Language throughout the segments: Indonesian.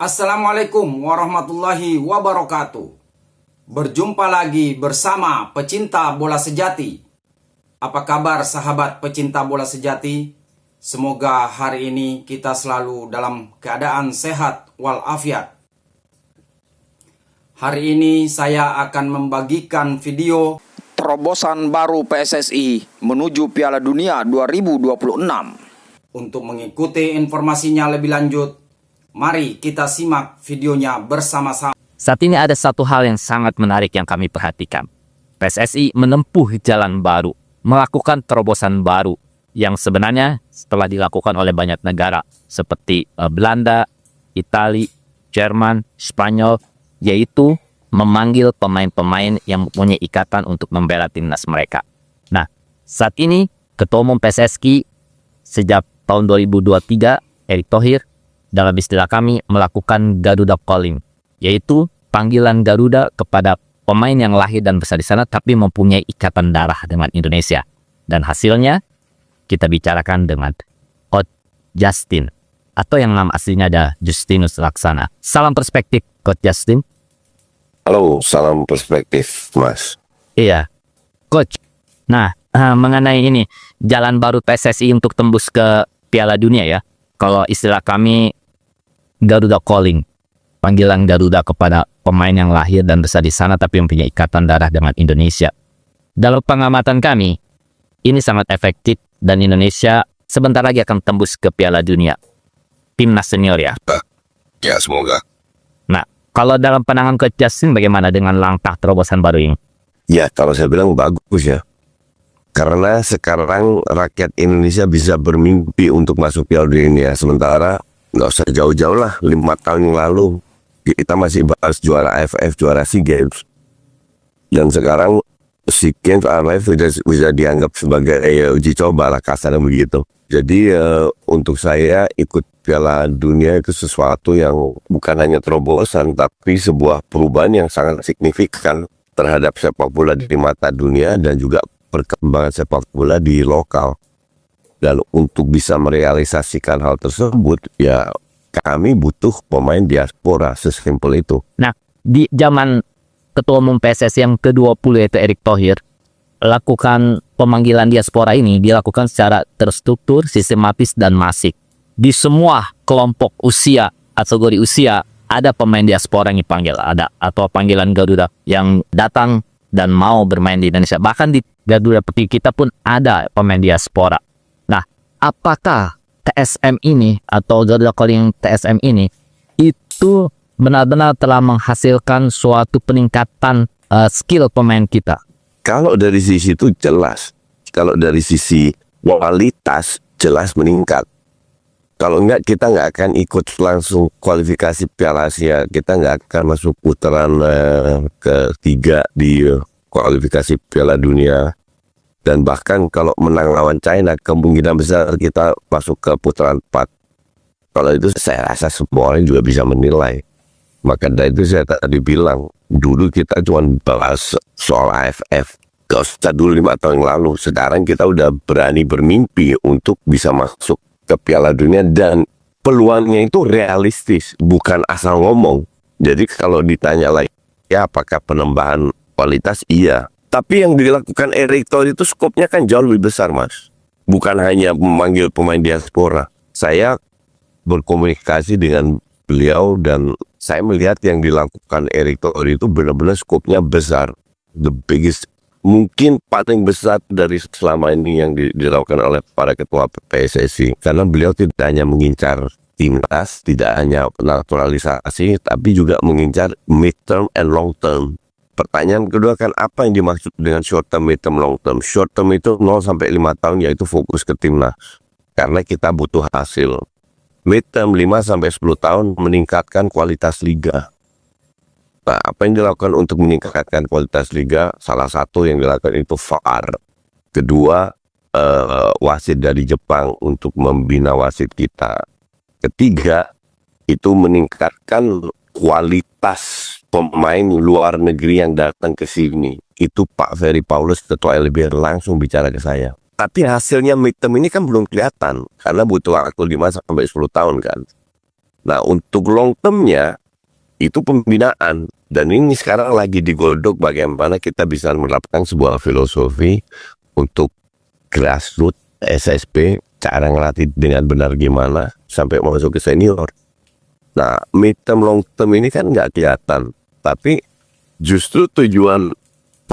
Assalamualaikum warahmatullahi wabarakatuh. Berjumpa lagi bersama pecinta bola sejati. Apa kabar sahabat pecinta bola sejati? Semoga hari ini kita selalu dalam keadaan sehat walafiat. Hari ini saya akan membagikan video terobosan baru PSSI menuju Piala Dunia 2026. Untuk mengikuti informasinya lebih lanjut, mari kita simak videonya bersama-sama. Saat ini ada satu hal yang sangat menarik yang kami perhatikan. PSSI menempuh jalan baru, melakukan terobosan baru yang sebenarnya setelah dilakukan oleh banyak negara seperti Belanda, Italia, Jerman, Spanyol, yaitu memanggil pemain-pemain yang mempunyai ikatan untuk membela timnas mereka. Nah, saat ini Ketua Umum PSSI sejak tahun 2023, Erick Thohir, dalam istilah kami melakukan Garuda Calling, yaitu panggilan Garuda kepada pemain yang lahir dan besar di sana tapi mempunyai ikatan darah dengan Indonesia. Dan hasilnya kita bicarakan dengan Coach Justin, atau yang nama aslinya ada Justinus Laksana. Salam perspektif Coach Justin. Halo, salam perspektif Mas. Iya, Coach. Nah, mengenai ini jalan baru PSSI untuk tembus ke Piala Dunia ya. Kalau istilah kami Garuda Calling, panggilan Garuda kepada pemain yang lahir dan besar di sana tapi mempunyai ikatan darah dengan Indonesia. Dalam pengamatan kami, ini sangat efektif dan Indonesia sebentar lagi akan tembus ke Piala Dunia. Timnas senior ya. Ya, semoga. Nah, kalau dalam pandangan Coach Justin bagaimana dengan langkah terobosan baru ini? Ya, kalau saya bilang bagus ya. Karena sekarang rakyat Indonesia bisa bermimpi untuk masuk Piala Dunia. Sementara nggak usah jauh-jauh lah, 5 tahun yang lalu kita masih bahas juara AFF, juara SEA Games. Dan sekarang SEA Games, AFF bisa dianggap sebagai uji coba lah, kasarnya begitu. Jadi untuk saya ikut Piala Dunia itu sesuatu yang bukan hanya terobosan, tapi sebuah perubahan yang sangat signifikan terhadap sepak bola di mata dunia dan juga perkembangan sepak bola di lokal. Dan untuk bisa merealisasikan hal tersebut, ya kami butuh pemain diaspora, sesimpel itu. Nah, di zaman Ketua Umum PSSI yang ke-20 yaitu Erick Thohir, lakukan pemanggilan diaspora ini dilakukan secara terstruktur, sistematis, dan masif. Di semua kelompok usia, kategori usia, ada pemain diaspora yang dipanggil, ada atau panggilan Garuda yang datang dan mau bermain di Indonesia. Bahkan di Garuda Peti kita pun ada pemain diaspora. Nah, apakah TSM ini atau Garuda Calling TSM ini itu benar-benar telah menghasilkan suatu peningkatan skill pemain kita? Kalau dari sisi itu jelas. Kalau dari sisi kualitas jelas meningkat. Kalau enggak, kita nggak akan ikut langsung kualifikasi Piala Asia. Kita nggak akan masuk putaran ketiga di kualifikasi Piala Dunia. Dan bahkan kalau menang lawan China, kemungkinan besar kita masuk ke putaran 4. Kalau itu saya rasa semua orang juga bisa menilai. Maka dari itu saya tadi bilang, dulu kita cuma bahas soal AFF. Gak usah dulu 5 tahun yang lalu. Sekarang kita udah berani bermimpi untuk bisa masuk ke Piala Dunia. Dan peluangnya itu realistis, bukan asal ngomong. Jadi kalau ditanya lagi, ya apakah penambahan kualitas? Iya. Tapi yang dilakukan Erick Thohir itu skopnya kan jauh lebih besar, Mas. Bukan hanya memanggil pemain diaspora. Saya berkomunikasi dengan beliau dan saya melihat yang dilakukan Erick Thohir itu benar-benar skopnya besar. The biggest, mungkin paling besar dari selama ini yang dilakukan oleh para ketua PSSI. Karena beliau tidak hanya mengincar timnas, tidak hanya naturalisasi, tapi juga mengincar mid term and long term. Pertanyaan kedua kan, apa yang dimaksud dengan short term, mid term, long term? Short term itu 0 sampai 5 tahun, yaitu fokus ke timnas. Karena kita butuh hasil. Mid term 5 sampai 10 tahun meningkatkan kualitas liga. Nah, apa yang dilakukan untuk meningkatkan kualitas liga? Salah satu yang dilakukan itu VAR. Kedua, wasit dari Jepang untuk membina wasit kita. Ketiga, itu meningkatkan kualitas pemain luar negeri yang datang ke sini. Itu Pak Ferry Paulus, Ketua LBR, langsung bicara ke saya. Tapi hasilnya midterm ini kan belum kelihatan, karena butuh waktu 5 sampai 10 tahun kan. Nah, untuk long termnya itu pembinaan, dan ini sekarang lagi digodok bagaimana kita bisa menerapkan sebuah filosofi untuk grassroots SSB, cara ngelatih dengan benar gimana sampai masuk ke senior. Nah, mid term long term ini kan nggak kelihatan, tapi justru tujuan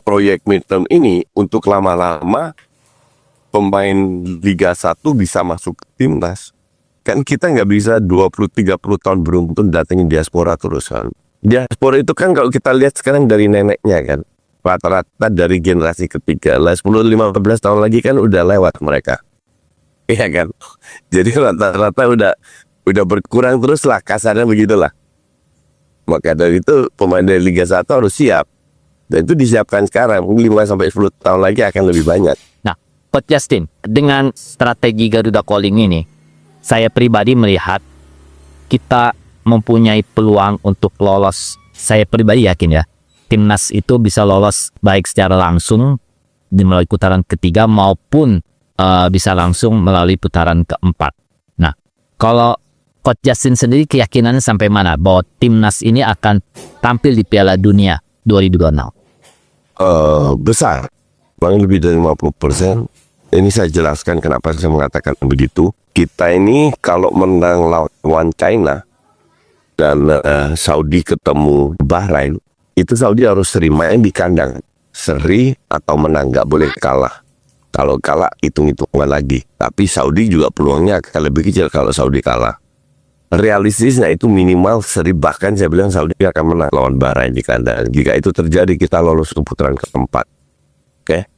proyek mid term ini untuk lama-lama pemain Liga 1 bisa masuk ke timnas. Kan kita nggak bisa 20-30 tahun beruntun datengin diaspora terus kan. Diaspora itu kan kalau kita lihat sekarang dari neneknya kan, rata-rata dari generasi ketiga lah, 10-15 tahun lagi kan udah lewat mereka. Iya kan? Jadi rata-rata udah berkurang terus lah, kasarnya begitulah. Maka dari itu pemain dari Liga 1 harus siap. Dan itu disiapkan sekarang, 5-10 tahun lagi akan lebih banyak. Nah, Coach Justin, dengan strategi Garuda Calling ini, saya pribadi melihat kita mempunyai peluang untuk lolos. Saya pribadi yakin ya, timnas itu bisa lolos baik secara langsung melalui putaran ketiga maupun bisa langsung melalui putaran keempat. Nah, kalau Coach Justin sendiri keyakinannya sampai mana bahwa timnas ini akan tampil di Piala Dunia 2026? Besar, paling lebih dari 50%. Ini saya jelaskan kenapa saya mengatakan begitu. Kita ini kalau menang lawan China dan Saudi ketemu Bahrain, itu Saudi harus seri main di kandang. Seri atau menang, nggak boleh kalah. Kalau kalah hitung-hitungan lagi. Tapi Saudi juga peluangnya akan lebih kecil kalau Saudi kalah. Realistisnya itu minimal seri, bahkan saya bilang Saudi akan menang lawan Bahrain di kandang. Jika itu terjadi, kita lolos ke putaran keempat. Oke.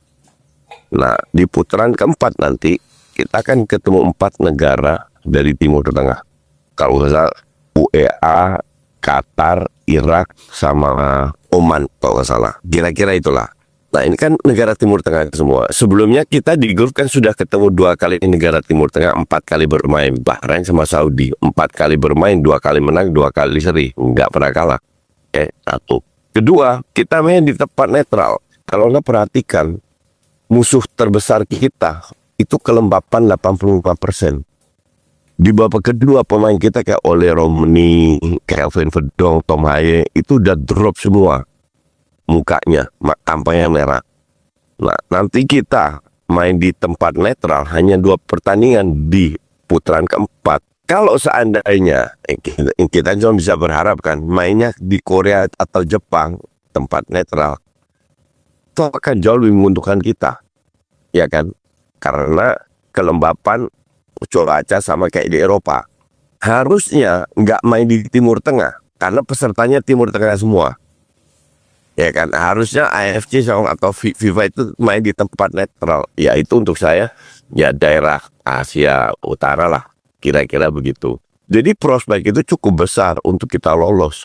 Nah, di putaran keempat nanti kita akan ketemu 4 negara dari Timur Tengah. Kalau nggak salah UEA, Qatar, Irak, sama Oman kalau nggak salah. Kira-kira itulah. Nah, ini kan negara Timur Tengah semua. Sebelumnya kita di grup kan sudah ketemu 2 kali negara Timur Tengah, 4 kali bermain. Bahrain sama Saudi, 4 kali bermain, 2 kali menang, 2 kali seri. Nggak pernah kalah. Satu. Kedua, kita main di tempat netral. Kalau Anda perhatikan, musuh terbesar kita itu kelembapan 85%. Di babak kedua, pemain kita kayak Ole Romney, Kelvin Verdong, Tom Haye, itu udah drop semua mukanya, tampaknya merah. Nah, nanti kita main di tempat netral hanya 2 pertandingan di putaran keempat. Kalau seandainya kita cuma bisa berharap kan mainnya di Korea atau Jepang tempat netral, itu akan jauh lebih menguntungkan kita, ya kan? Karena kelembapan cuaca sama kayak di Eropa. Harusnya nggak main di Timur Tengah karena pesertanya Timur Tengah semua. Ya kan, harusnya AFC atau FIFA itu main di tempat netral. Ya itu untuk saya ya daerah Asia Utara lah, kira-kira begitu. Jadi prospek itu cukup besar untuk kita lolos.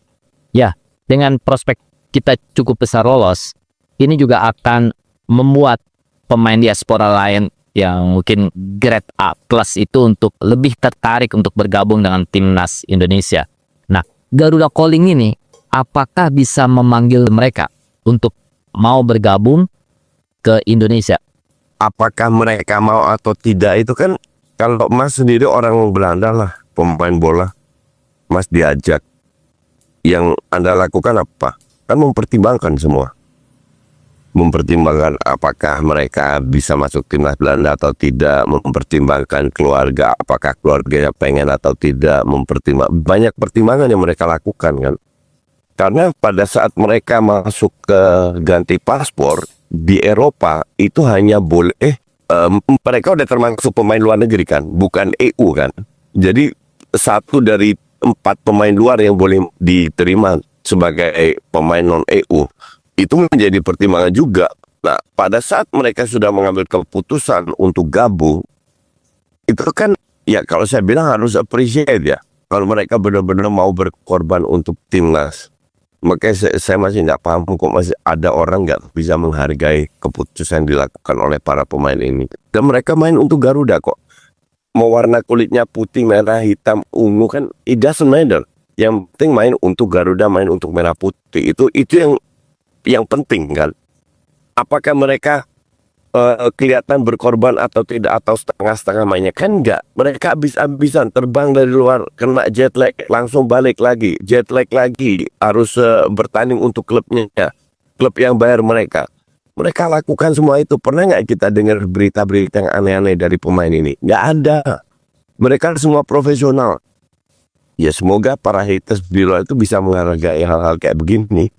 Ya, dengan prospek kita cukup besar lolos, ini juga akan membuat pemain diaspora lain yang mungkin grade A plus itu untuk lebih tertarik untuk bergabung dengan timnas Indonesia. Nah, Garuda Calling ini apakah bisa memanggil mereka untuk mau bergabung ke Indonesia? Apakah mereka mau atau tidak itu kan, kalau Mas sendiri orang Belanda lah, pemain bola, Mas diajak. Yang Anda lakukan apa? Kan mempertimbangkan semua. Mempertimbangkan apakah mereka bisa masuk timnas Belanda atau tidak, mempertimbangkan keluarga, apakah keluarganya pengen atau tidak, banyak pertimbangan yang mereka lakukan kan. Karena pada saat mereka masuk ke ganti paspor di Eropa itu hanya boleh mereka udah termasuk pemain luar negeri kan, bukan EU kan. Jadi 1 dari 4 pemain luar yang boleh diterima sebagai pemain non EU itu menjadi pertimbangan juga. Nah, pada saat mereka sudah mengambil keputusan untuk gabung, itu kan ya kalau saya bilang harus appreciate ya. Kalau mereka benar-benar mau berkorban untuk timnas. Makanya saya masih tidak paham kok masih ada orang nggak bisa menghargai keputusan yang dilakukan oleh para pemain ini. Dan mereka main untuk Garuda kok. Mau warna kulitnya putih, merah, hitam, ungu kan it doesn't matter. Yang penting main untuk Garuda, main untuk merah putih. Itu yang penting kan. Apakah mereka kelihatan berkorban atau tidak atau setengah-setengah mainnya, kan enggak. Mereka habis-habisan terbang dari luar, kena jet lag, langsung balik lagi, jet lag lagi, harus bertanding untuk klubnya, klub yang bayar mereka. Mereka lakukan semua itu. Pernah nggak kita dengar berita-berita yang aneh-aneh dari pemain ini? Nggak ada. Mereka semua profesional. Ya semoga para haters di luar itu bisa menghargai hal-hal kayak begini.